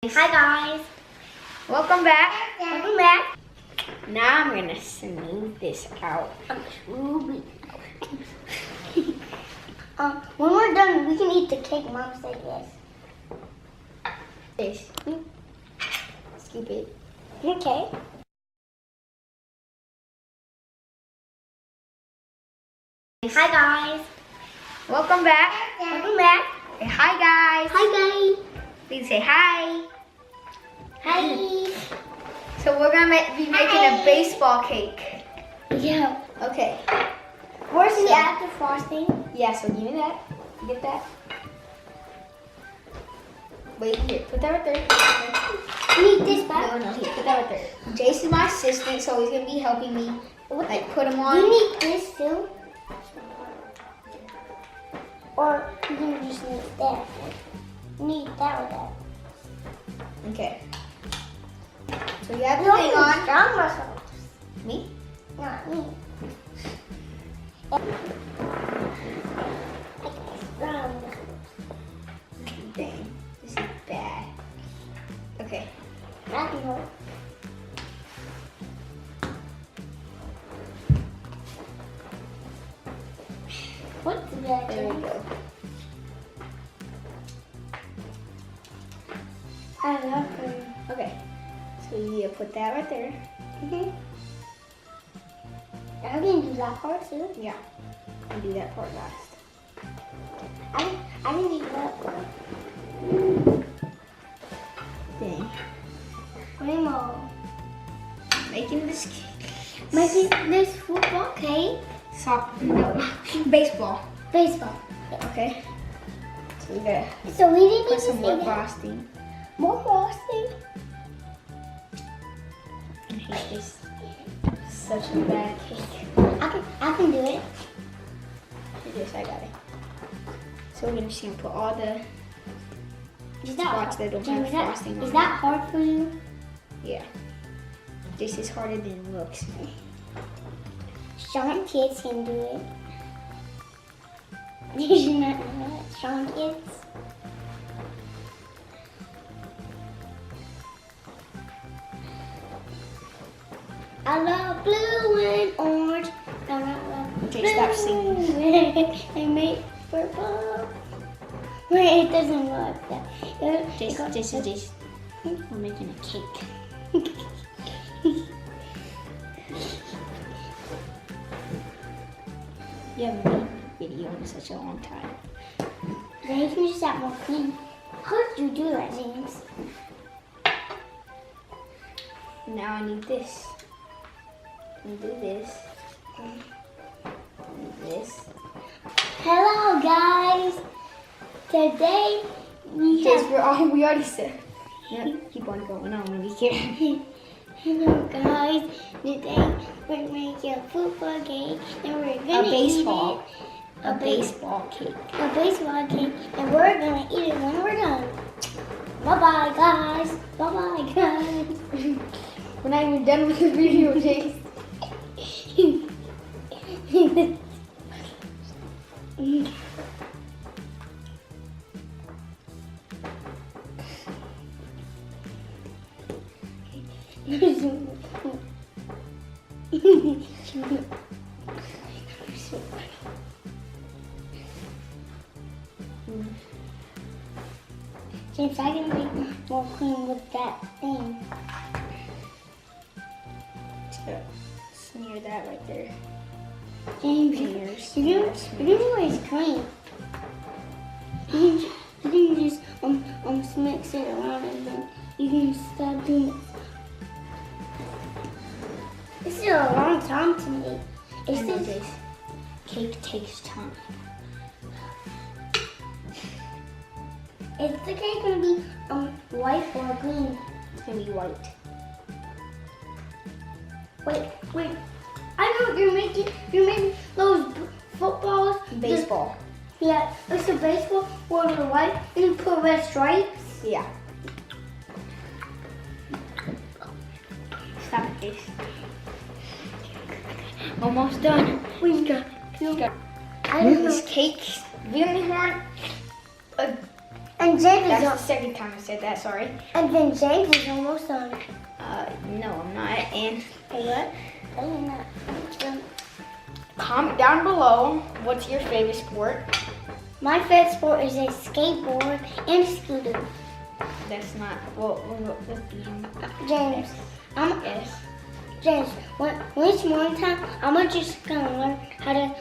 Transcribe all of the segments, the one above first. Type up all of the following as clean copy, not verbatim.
Hi guys. Welcome back. Welcome back. Now I'm gonna smooth this out. When we're done, we can eat the cake. Mom said yes. This. Scoop it. Okay. Hi guys. Welcome back. Welcome back. Say hi guys. Hi guys. Please say hi. Hi. So we're gonna be making a baseball cake. Yeah. Okay. Where's the after frosting? Yeah, so give me that. Get that. Wait, here. Put that right there. Need this back? No, here. Put that right there. Jason's my assistant, so he's gonna be helping me. Like, put them on. You need this too? Or you can just need that. You need that or that. Okay. So you have the You thing on. strong muscles. Me? Not me. Strong muscles. Dang. This is bad. Okay. That can hold. What's that? There we go. I love her. Okay. So you put that right there. I can do that part too. Yeah. And do that part last. I can do that part. Dang. Rainbow. Making this cake. Making this football cake. No. Baseball. Baseball. Okay. So we gotta So we didn't put some more even frosting. more frosting. I hate this. Such a bad cake. I can do it. Yes, I got it. So we're just gonna put all the Is spots that don't have frosting on Is it. that hard for you? Yeah. This is harder than it looks. Strong kids can do it. Did you not know that? Strong kids. I love blue and orange. I love Okay, stop singing. I make purple. Wait, it doesn't go like that. This. We're making a cake. You haven't made a video in such a long time. Then you can just add more cream. How did you do that, James? Now I need this. And do this. And this. Hello, guys. Today we already said. Yeah, keep on going on when you can. Hello, guys. Today we're making a football cake, and we're gonna baseball. eat it. A baseball cake. A baseball cake, and we're gonna eat it when we're done. Bye, bye, guys. Bye, bye, guys. We're not even done with the video, Jace. James, I can make more cream with that thing. Smear that right there. James, you're gonna waste cream. You can just mix it around and then you can start doing it. This is a long time to make. I know this cake takes time. Is the cake gonna be white or green? It's gonna be white. Wait. I know what you're making. You're making those footballs. Baseball. Yeah, it's a baseball where the white and you put red stripes. Yeah. Stop it, Jace. Almost done. We got. I don't know. This cake. We only want a And James That's is the second time I said that, sorry. and then James is almost done. No, I'm not. And Hey, what? No, you're not. comment down below, what's your favorite sport? My favorite sport is a skateboard and a scooter. That's not, well, let's be James, Yes. James, when it's morning time, I'm just gonna learn how to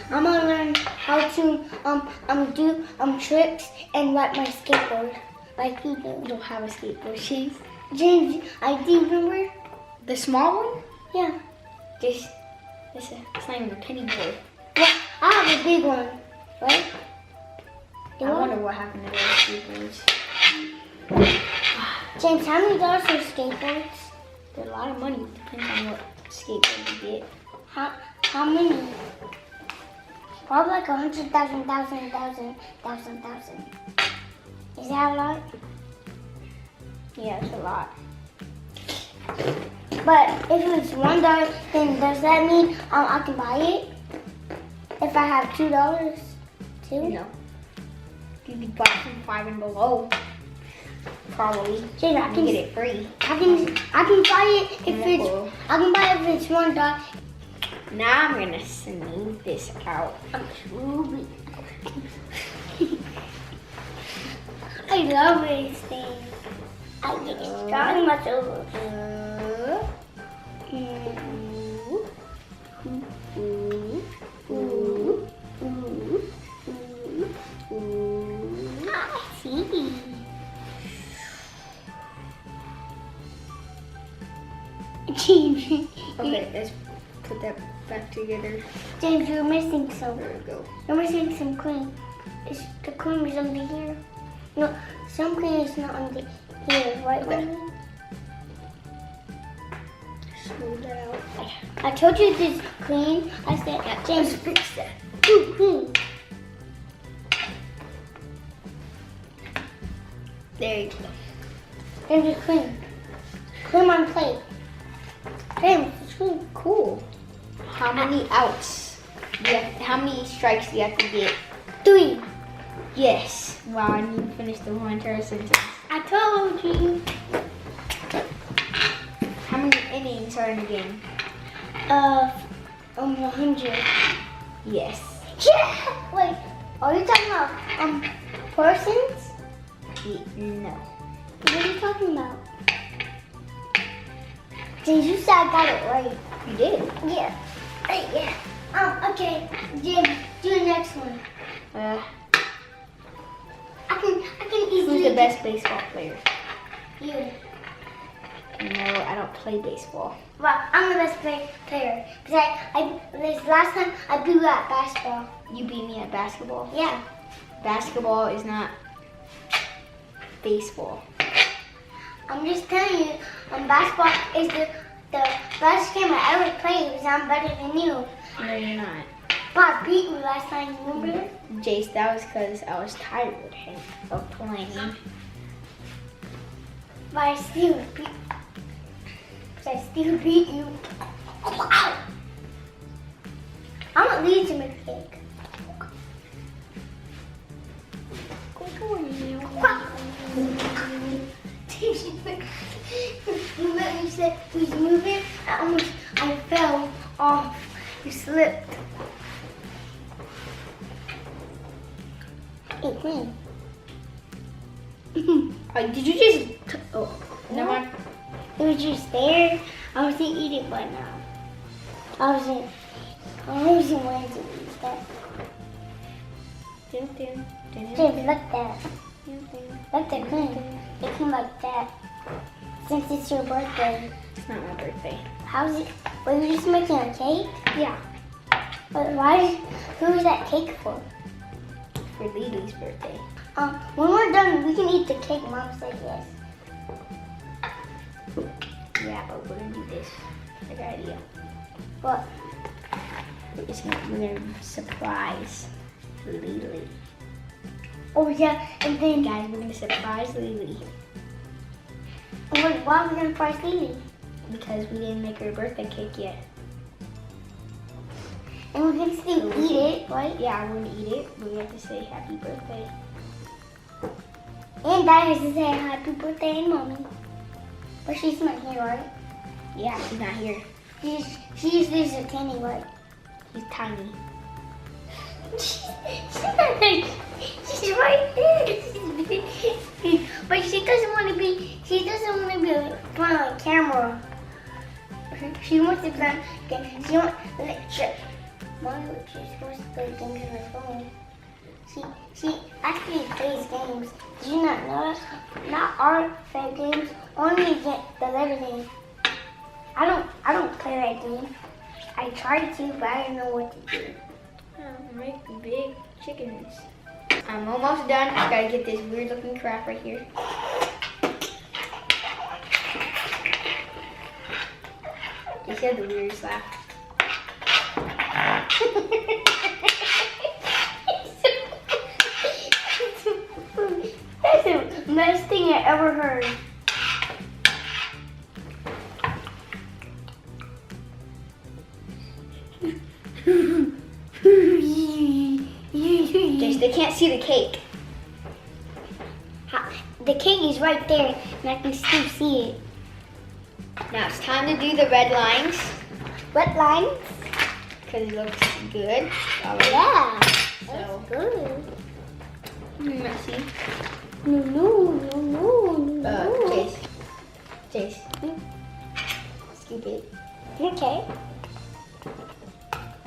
I'm gonna learn how to do tricks and ride my skateboard like you do. You don't have a skateboard, James. James, I do remember? The small one? Yeah. It's not even a penny board. Yeah, I have a big one, right? I wonder what happened to those skateboards. James, how many dollars are skateboards? They're a lot of money. Depends on what skateboard you get. How many? Probably like 100,000. Is that a lot? Yeah, it's a lot. But if it's $1, then does that mean I can buy it? If I have $2 too? No. You can buy from 5 and below. Probably. James, I You can get it free. I can buy it if it's $1. Now I'm gonna smooth this out. I love these things. I get strong much over. I see. James, Okay, let's put that back together. James, you're missing some. There we go. You're missing some cream. The cream is under here. No, some cream is not under here, right? Okay. Smooth that out. I told you this cream. I said, James, fix that. Ooh, cream. There you go. There's the cream. Cream on plate. James, it's cream. Cool. How many outs? How many strikes do you have to get? 3. Yes. Wow, I need to finish the whole entire sentence. I told you. How many innings are in the game? 100. Yes. Yeah! Wait, are you talking about persons? No. What are you talking about? James, you said I got it right. You did. Yeah. Right, yeah. Okay. James, do the next one. I can easily. Who's the best baseball player? You. No, I don't play baseball. Well, I'm the best player. Because this last time I beat you at basketball. You beat me at basketball? Yeah. Basketball is not baseball. I'm just telling you, basketball is the best game I ever played because I'm better than you. No, you're not. But I beat you last time, you remember? Jace, that was because I was tired of playing. But I still beat you. I'm gonna leave to make a cake. You let me say he's moving. I fell off. You slipped. Hey, Queen. Did you just? Oh, never mind. It was just there. I wasn't eating by now. I wasn't wanting to eat that. James, look that. Look the cream. It came like that. Since it's your birthday. It's not my birthday. How's it? Were you just making a cake? Yeah, But who is that cake for? for Lily's birthday. When we're done, we can eat the cake. Mom said yes. Yeah, but we're gonna do this. I got an idea. What? We're gonna surprise Lily. Oh yeah, and then Guys, we're gonna surprise Lily why are we gonna price Lily? because we didn't make her a birthday cake yet. And we can still eat it, right? Yeah, we're gonna eat it. We have to say happy birthday. And Dad has to say happy birthday and mommy. But she's not here, right? Yeah, she's not here. She's visiting anyway. She's tiny. She's right there. But she doesn't want to be playing on camera. She wants to play games. Mommy just wants to play games on her phone. She actually plays games. Did you not know that? Not our favorite games, only the Lego game. I don't play that game. I tried to, but I didn't know what to do. Make big chickens. I'm almost done. I gotta get this weird looking crap right here. You said the weirdest laugh. That's the best thing I ever heard. Just they can't see the cake. The cake is right there, and I can still see it. Now it's time to do the red lines What lines? because it looks good. Already. Yeah, So good. messy. No. Chase. Scoop it Okay.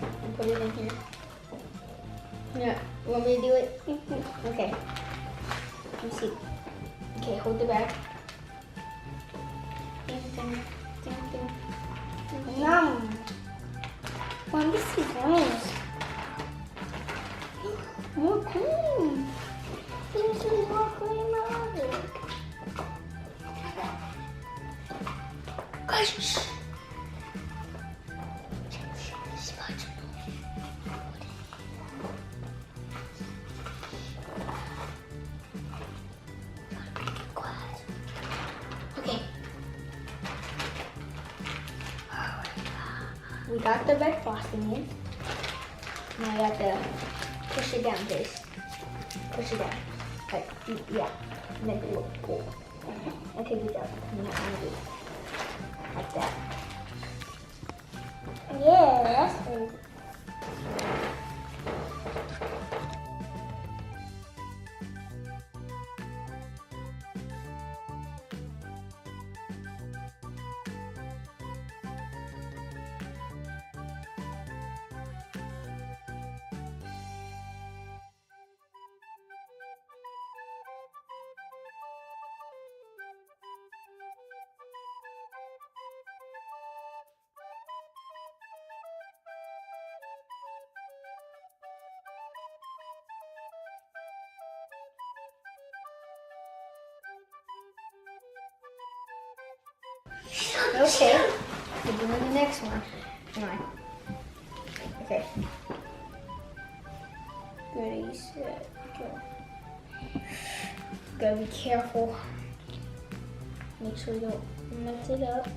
and put it in here. Yeah. You want me to do it? Okay. Let me see. Okay, hold the bag. Yum. Mom, this is nice. More cream. There's more cream on it. Gosh. Okay. We got the red frosting in. Now I got to push it down, Jace. Push it down. Like, yeah. Make it look cool. Okay, good job. Like that. Yeah, that's good. Okay. We're doing the next one. Come on. Okay. Ready, set, go. Gotta be careful. Make sure you don't mess it up.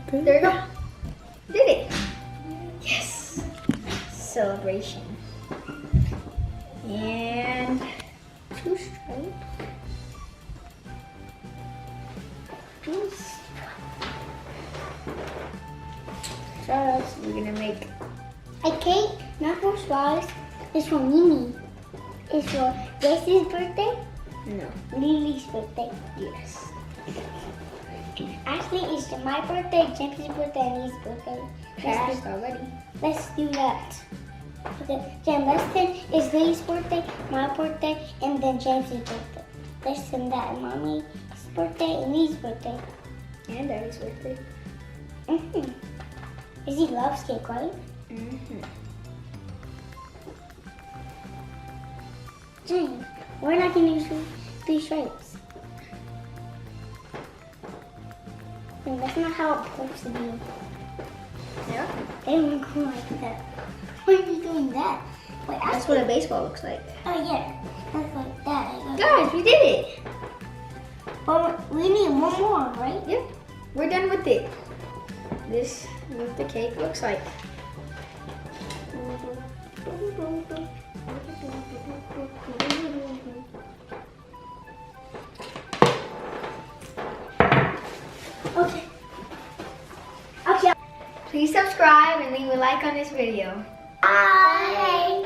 Okay. There you go. Did it. Yes. Celebration. And 2 stripes. So we're gonna make A cake, not for Swallows. It's for Mimi. It's for Jesse's birthday, no. Lily's birthday. Yes. Actually, it's my birthday, James's birthday, and his birthday. Passed already. Let's do that. Okay, then let's send it's Lily's birthday, my birthday, and then James's birthday. Let's send that Mommy's birthday and Lee's birthday. And Daddy's birthday. Mm-hmm. Is he loves cake, right? Mm-hmm. Dang, we're not gonna use 3 stripes. And that's not how it's supposed to be. Yeah. They don't go like that. Why are you doing that? Wait, That's what a baseball looks like. Oh yeah, that's like that. Guys, we did it. But we need one more, right? Yep. We're done with it. This is what the cake looks like. Okay. Okay. Please subscribe and leave a like on this video. Bye.